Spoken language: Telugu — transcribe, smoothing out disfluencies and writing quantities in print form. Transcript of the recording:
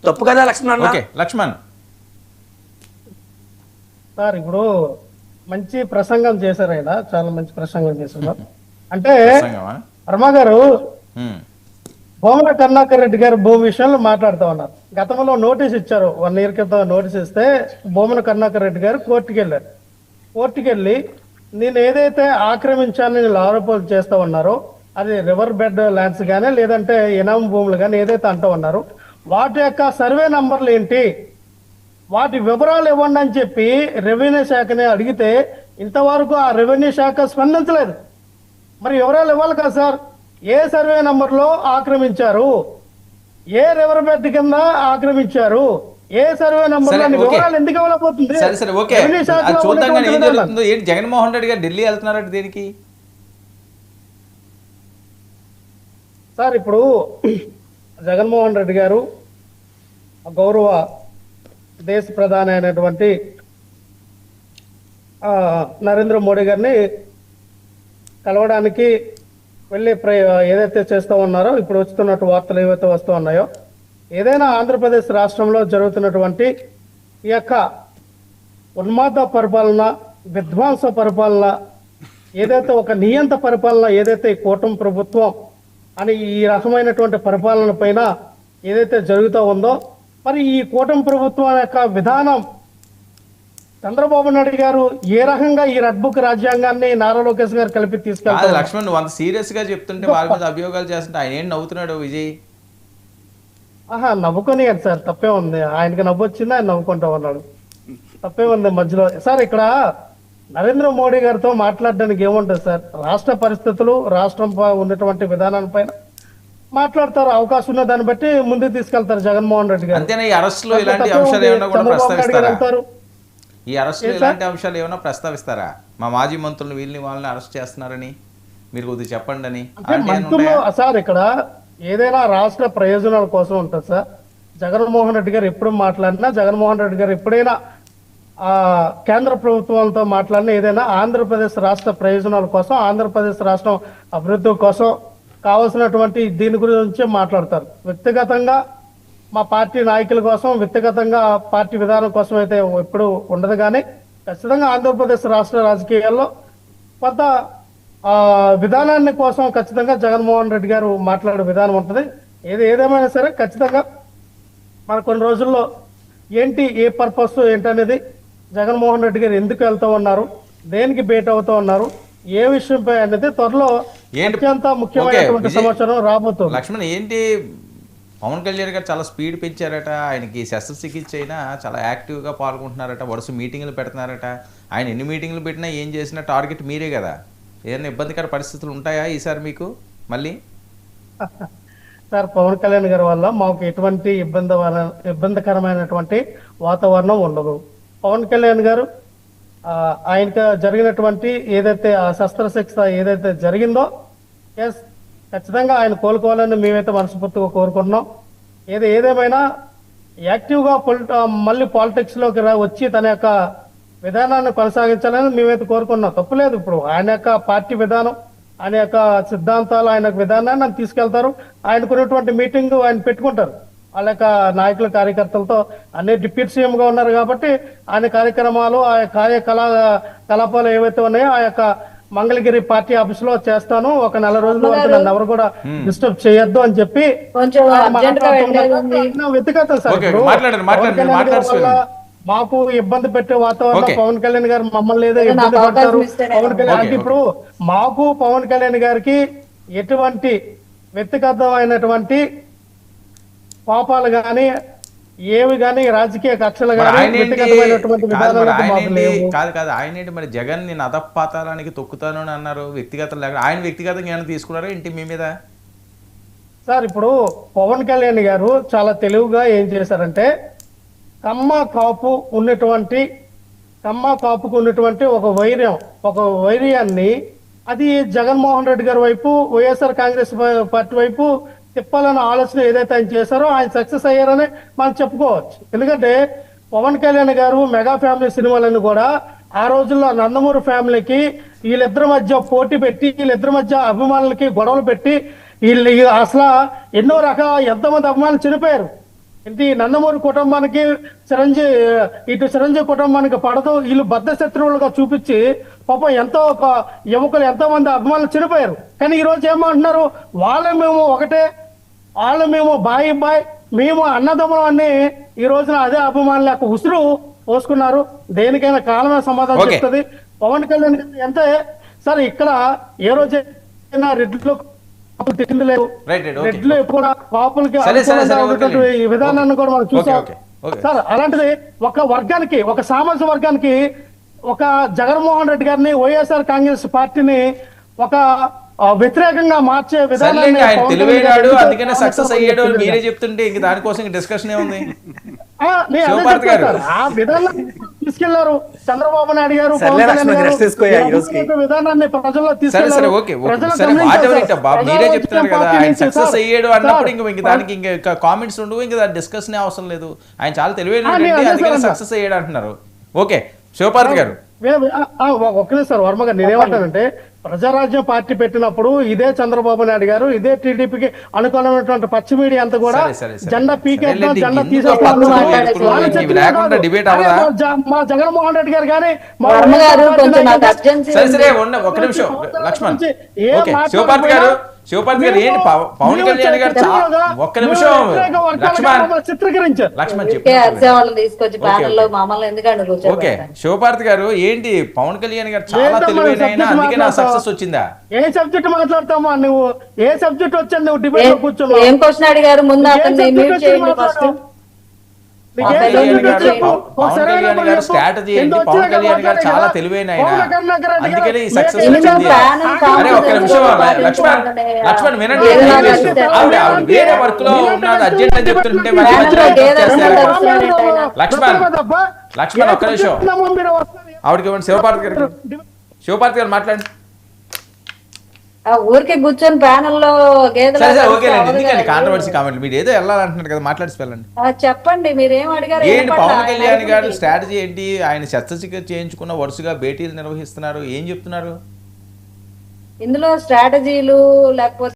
తప్పు కదా లక్ష్మణ్? ఓకే లక్ష్మణ్ సార్ ఇప్పుడు మంచి ప్రసంగం చేశారు ఆయన, చాలా మంచి ప్రసంగం చేశారు. అంటే వర్మ గారు భూమన కరుణాకర్ రెడ్డి గారు భూమి విషయంలో మాట్లాడుతూ ఉన్నారు. గతంలో నోటీస్ ఇచ్చారు, 1 year క్రితం నోటీస్ ఇస్తే భూమన కరుణాకర్ రెడ్డి గారు కోర్టుకి వెళ్ళారు. కోర్టుకి వెళ్ళి నేను ఏదైతే ఆక్రమించాలని నేను ఆరోపణలు చేస్తూ ఉన్నారో అది రివర్ బెడ్ ల్యాండ్స్ కానీ లేదంటే ఇనాం భూములు కానీ ఏదైతే అంటూ ఉన్నారో వాటి యొక్క సర్వే నంబర్లు ఏంటి, వాటి వివరాలు ఇవ్వండి అని చెప్పి రెవెన్యూ శాఖని అడిగితే ఇంతవరకు ఆ రెవెన్యూ శాఖ స్పందించలేదు. మరి వివరాలు ఇవ్వాలి కదా సార్. ఏ సర్వే నంబర్లో ఆక్రమించారు, ఏ రివర్ బెడ్ కింద ఆక్రమించారు, ఏ సర్వే నంబర్ వివరాలు ఎందుకు ఇవ్వలేకపోతుంది? జగన్మోహన్ రెడ్డి గారు ఢిల్లీ వెళ్తున్నారంటే దేనికి సార్? ఇప్పుడు జగన్మోహన్ రెడ్డి గారు గౌరవ దేశ ప్రధాని అయినటువంటి నరేంద్ర మోడీ గారిని కలవడానికి వెళ్ళి ఏదైతే చేస్తూ ఉన్నారో ఇప్పుడు వస్తున్నట్టు వార్తలు ఏవైతే వస్తూ ఉన్నాయో ఏదైనా ఆంధ్రప్రదేశ్ రాష్ట్రంలో జరుగుతున్నటువంటి ఈ యొక్క ఉన్మాద పరిపాలన, విధ్వంస పరిపాలన, ఏదైతే ఒక నియంత పరిపాలన ఏదైతే ఈ కూటమి ప్రభుత్వం అని ఈ రకమైనటువంటి పరిపాలన పైన ఏదైతే జరుగుతూ ఉందో మరి ఈ కూటమి ప్రభుత్వం యొక్క విధానం చంద్రబాబు నాయుడు గారు ఏ రకంగా ఈ రెడ్ బుక్ రాజ్యాంగాన్ని నారా లోకేష్ గారు కలిపి తీసుకెళ్తారు? లక్ష్మణ్ నువ్వు అంత సీరియస్ గా చెప్తుంటే వాళ్ళ మీద అభియోగాలు చేస్తుంటే ఆయన ఏం నవ్వుతున్నాడు విజయ్? నవ్వుకొని సార్, తప్పే ఉంది. ఆయనకి నవ్వు వచ్చింది, ఆయన నవ్వుకుంటా ఉన్నాడు, తప్పే ఉంది మధ్యలో. సార్ ఇక్కడ నరేంద్ర మోడీ గారితో మాట్లాడడానికి ఏముంటుంది సార్? రాష్ట్ర పరిస్థితులు, రాష్ట్రం ఉన్నటువంటి విధానాలపైన మాట్లాడతారు, అవకాశం ఉన్న దాన్ని బట్టి ముందుకు తీసుకెళ్తారు జగన్మోహన్ రెడ్డి గారు. అంతేనా? ఈ అరెస్టులో ఇలాంటి అంశాలు ఏమైనా కూడా ప్రస్తావిస్తారా? ఈ అరెస్టులో ఇలాంటి అంశాలు ఏమైనా ప్రస్తావిస్తారా? మా మాజీ మంత్రులు వీళ్ళని వాళ్ళని అరెస్ట్ చేస్తున్నారని మీరు కొద్దిగా చెప్పండి అని. మంత్రులు సార్ ఇక్కడ ఏదైనా రాష్ట్ర ప్రయోజనాల కోసం ఉంటుంది సార్. జగన్మోహన్ రెడ్డి గారు ఎప్పుడు మాట్లాడినా, జగన్మోహన్ రెడ్డి గారు ఎప్పుడైనా కేంద్ర ప్రభుత్వంతో మాట్లాడినా ఏదైనా ఆంధ్రప్రదేశ్ రాష్ట్ర ప్రయోజనాల కోసం, ఆంధ్రప్రదేశ్ రాష్ట్రం అభివృద్ధి కోసం కావాల్సినటువంటి దీని గురించి మాట్లాడతారు. వ్యక్తిగతంగా మా పార్టీ నాయకుల కోసం, వ్యక్తిగతంగా పార్టీ విధానం కోసం అయితే ఎప్పుడు ఉండదు. కానీ ఖచ్చితంగా ఆంధ్రప్రదేశ్ రాష్ట్ర రాజకీయాల్లో కొంత విధానాన్ని కోసం ఖచ్చితంగా జగన్మోహన్ రెడ్డి గారు మాట్లాడే విధానం ఉంటుంది. ఏదేమైనా సరే ఖచ్చితంగా మన కొన్ని రోజుల్లో ఏంటి, ఏ పర్పస్ ఏంటనేది, జగన్మోహన్ రెడ్డి గారు ఎందుకు వెళ్తూ ఉన్నారు, దేనికి భేటీ అవుతూ ఉన్నారు, ఏ విషయంపై అనేది త్వరలో అత్యంత ముఖ్యమైనటువంటి సమాచారం రాబోతుంది. లక్ష్మణ్ ఏంటి, పవన్ కళ్యాణ్ గారు చాలా స్పీడ్ పెంచారట, ఆయనకి శస్త్రచికిత్స అయినా చాలా యాక్టివ్గా పాల్గొంటున్నారట, వరుస మీటింగ్లు పెడుతున్నారట. ఆయన ఎన్ని మీటింగ్లు పెట్టినా ఏం చేసినా టార్గెట్ మీరే కదా. ఏదైనా ఇబ్బందికర పరిస్థితులు ఉంటాయా ఈసారి మీకు మళ్ళీ? సార్ పవన్ కళ్యాణ్ గారి వల్ల మాకు ఎటువంటి ఇబ్బందికరమైనటువంటి వాతావరణం ఉండదు. పవన్ కళ్యాణ్ గారు ఆయనకు జరిగినటువంటి ఏదైతే ఆ శస్త్రచికిత్స ఏదైతే జరిగిందో ఎస్ ఖచ్చితంగా ఆయన కోలుకోవాలని మేమైతే మనస్ఫూర్తిగా కోరుకుంటున్నాం. ఏదేమైనా యాక్టివ్గా మళ్ళీ పాలిటిక్స్లోకి వచ్చి తన యొక్క విధానాన్ని కొనసాగించాలని మేమైతే కోరుకున్నాం. తప్పులేదు. ఇప్పుడు ఆయన యొక్క పార్టీ విధానం, ఆయన యొక్క సిద్ధాంతాలు, ఆయన విధానాన్ని ఆయన తీసుకెళ్తారు. ఆయనకున్నటువంటి మీటింగ్ ఆయన పెట్టుకుంటారు. వాళ్ళ యొక్క నాయకుల కార్యకర్తలతో అన్ని డిప్యూటీ సీఎంగా ఉన్నారు కాబట్టి ఆయన కార్యక్రమాలు, ఆ కార్యకలాపాలు ఏవైతే ఉన్నాయో ఆ యొక్క మంగళగిరి పార్టీ ఆఫీస్ లో చేస్తాను, ఒక 4 రోజుల వరకు నన్ను ఎవరు కూడా డిస్టర్బ్ చేయొద్దు అని చెప్పి వ్యక్తిగతం సార్. మాకు ఇబ్బంది పెట్టే వాతావరణం పవన్ కళ్యాణ్ గారు మమ్మల్ని ఏదో ఇబ్బంది పడతారు. పవన్ కళ్యాణ్ అంటే ఇప్పుడు మాకు పవన్ కళ్యాణ్ గారికి ఎటువంటి వ్యక్తిగతమైనటువంటి పాపాలు కానీ ఏవి కానీ రాజకీయ కక్షలు కానీ కాదు. ఆయన ఏంటి మరి జగన్ నేను అధపాతాళానికి తొక్కుతాను అని అన్నారు. ఆయన వ్యక్తిగతంగా ఏమైనా తీసుకున్నారా ఏంటి మీ మీద? సార్ ఇప్పుడు పవన్ కళ్యాణ్ గారు చాలా తెలివిగా ఏం చేశారంటే కమ్మ కాపుకు ఉన్నటువంటి ఒక వైర్యాన్ని అది జగన్మోహన్ రెడ్డి గారి వైపు, వైఎస్ఆర్ కాంగ్రెస్ పార్టీ వైపు తిప్పాలన్న ఆలోచన ఏదైతే ఆయన చేశారో ఆయన సక్సెస్ అయ్యారని మనం చెప్పుకోవచ్చు. ఎందుకంటే పవన్ కళ్యాణ్ గారు మెగా ఫ్యామిలీ సినిమాలను కూడా ఆ రోజుల్లో నందమూరి ఫ్యామిలీకి వీళ్ళిద్దరి మధ్య పోటీ పెట్టి, వీళ్ళిద్దరి మధ్య అభిమానులకి గొడవలు పెట్టి వీళ్ళు అసలు ఎంతమంది అభిమానులు చనిపోయారు. ఇంటి నందమూరి కుటుంబానికి చిరంజీవి కుటుంబానికి పడదు, వీళ్ళు బద్ధ శత్రువులుగా చూపించి పాపం ఎంతో ఒక యువకులు ఎంతో మంది అభిమానులు చనిపోయారు. కానీ ఈ రోజు ఏమంటున్నారు, మేము ఒకటే, మేము బాయ్ మేము అన్నదమ్ములు అని ఈ రోజున అదే అభిమానుల యొక్క ఉసురు పోసుకున్నారు. దేనికైనా కాలమే సమాధానం Okay. చెప్తుంది. పవన్ కళ్యాణ్ గారు ఎంత సరే ఇక్కడ ఏ రోజైనా రెడ్లు తిండి లేదు, Right, okay. రెడ్లు కూడా కాపులకి సరే, అనుకూలంగా okay. ఉన్నటువంటి ఈ విధానాన్ని కూడా మనం చూసాం. Okay. సార్ అలాంటిది ఒక వర్గానికి, ఒక సామాజిక వర్గానికి, ఒక జగన్మోహన్ రెడ్డి గారిని, వైఎస్ఆర్ కాంగ్రెస్ పార్టీని ఒక వ్యతిరేకంగా మార్చే విధానాన్ని సర్లేండి, ఆయన పవన్ కళ్యాణ్ తెలివైనాడు గారు అందుకనే సక్సెస్ అయ్యాడు అని మీరే తెలియదు. చెప్తుంటే ఇంక దానికోసం డిస్కషన్ ఏముంది? నేను అదే శివపార్తి గారు. చెప్తాను సార్. ఆ విధానం తీసుకెళ్లారు చంద్రబాబు నాయుడు గారు, సర్లే పవన్ కళ్యాణ్ లక్ష్మణ్, గారు. రెస్ట్ తీసుకోయా ఈ రోజుకి? ఈ విధానాన్ని ప్రజల్లో సరే తీసుకెళ్లారు. ఓకే ప్రజలు సరే గమనించారు వాట్ ఎవర్ సార్. ఇట్ బాబు, మీరే ప్రజలు చెప్తున్నారు కదా పార్టీ ఆయన నుంచి సక్సెస్ సార్. అయ్యాడు అన్నప్పుడు సార్, ఇంక దానికి ఇంకా కామెంట్స్ ఉండవు, ఇంకా డిస్కషన్ అవసరం లేదు. ఆయన చాలా తెలివైన అదే అందుకని సార్ సక్సెస్ అయ్యాడు అంటున్నారు. ఓకే శివపార్తి గారు, ఒక్కనే సార్ వర్మ గారు, నేనేమంటానంటే ప్రజారాజ్యం పార్టీ పెట్టినప్పుడు ఇదే చంద్రబాబు నాయుడు గారు, ఇదే టీడీపీకి అనుకూలమైనటువంటి పచ్చి మీడియా అంతా కూడా సరే. జెండా పీకేద్దాం, సరేలేండి, జెండా ఇందులో తీసేస్తాం. పచ్చి ఇప్పుడు వాళ్ళ ఇవి చెప్తున్నా లేకుండా కాదు. debate అదే అవ్వదా? మా జగన్మోహన్ రెడ్డి గారు కానీ మా వర్మ గారు వైఎస్ఆర్ కొంచెం నాకు పార్టీ అర్జెన్సీ సరే ఒక నిమిషం లక్ష్మణ్. ఏ ఓకే మాట్లాడకపోయినా శివపార్తి గారు ఏంటి పవన్ కళ్యాణ్ గారు ఒక్క నిమిషం చిత్రీకరించారు. లక్ష్మణ్ ఊరికే అరిసే వాళ్ళని తీసుకొచ్చి ప్యానెల్లో మమ్మల్ని ఎందుకంటే ఓకే కూర్చోబెడతారు? శివపార్తి గారు ఏంటి పవన్ కళ్యాణ్ గారు చాలా ఏంటమ్మా తెలివైన ఆయన, subject అందుకే నా మాట్లాడతావు? సక్సెస్ వచ్చిందా? ఏ సబ్జెక్ట్ మాట్లాడతామా నువ్వు? ఏ సబ్జెక్ట్ వచ్చాను నువ్వు డిబేట్ లో కూర్చున్నావు? ఏం క్వశ్చన్ అడిగారు ముందు ఏ అతన్ని subject మ్యూట్ వచ్చి చేయండి మాట్లాడతావు? ఫస్ట్. నీకు పవన్ ఏ కళ్యాణ్ subject గారు వచ్చి చెప్పు. పవన్ సరైన కళ్యాణ్ మాట గారు చెప్పు. స్ట్రాటజీ ఏంటి? ఎందుకు పవన్ వచ్చాక కళ్యాణ్ గారు మాట్లాడే చాలా కదా? తెలివైన పవన్ ఆయన, కళ్యాణ్ గారు అందుకనే ఈ ఏ సక్సెస్ subject ఇనిమం వచ్చింది. ప్యానెల్ అరే ఒక్క నిమిషం లక్ష్మణ్ వినండి, ఏదైనా దయచేసి. చెప్తే ఆవిడ వేరే వర్క్ లో ఉన్నది అర్జెంట్ అని చెప్తుంటే మరి ప్యానెల్లో మధ్యలో ఏదైనా చేస్తారు. ఉంటే లక్ష్మణ్ ఒక్క నిమిషం ఆవిడకి ఇవ్వండి. శివపార్తి గారు, శివపార్తి గారు మాట్లాడండి. ఊరికే కూర్చొని ప్యానెల్లో గేదెలు సరే ఓకేలేండి, ఎందుకండి కాంట్రవర్సీ కామెంట్? మీరు ఏదో వెళ్ళాలంటున్నారు కదా, మాట్లాడి వెళ్ళండి. చెప్పండి మీరేం అడిగారు? ఏంటి పవన్ కళ్యాణ్ గారు స్ట్రాటజీ ఏంటి? ఆయన శస్త్రచికిత్స చేయించుకున్న వరుసగా భేటీలు నిర్వహిస్తున్నారు, ఏం చెప్తున్నారు? ఇందులో స్ట్రాటజీలు లేకపోతే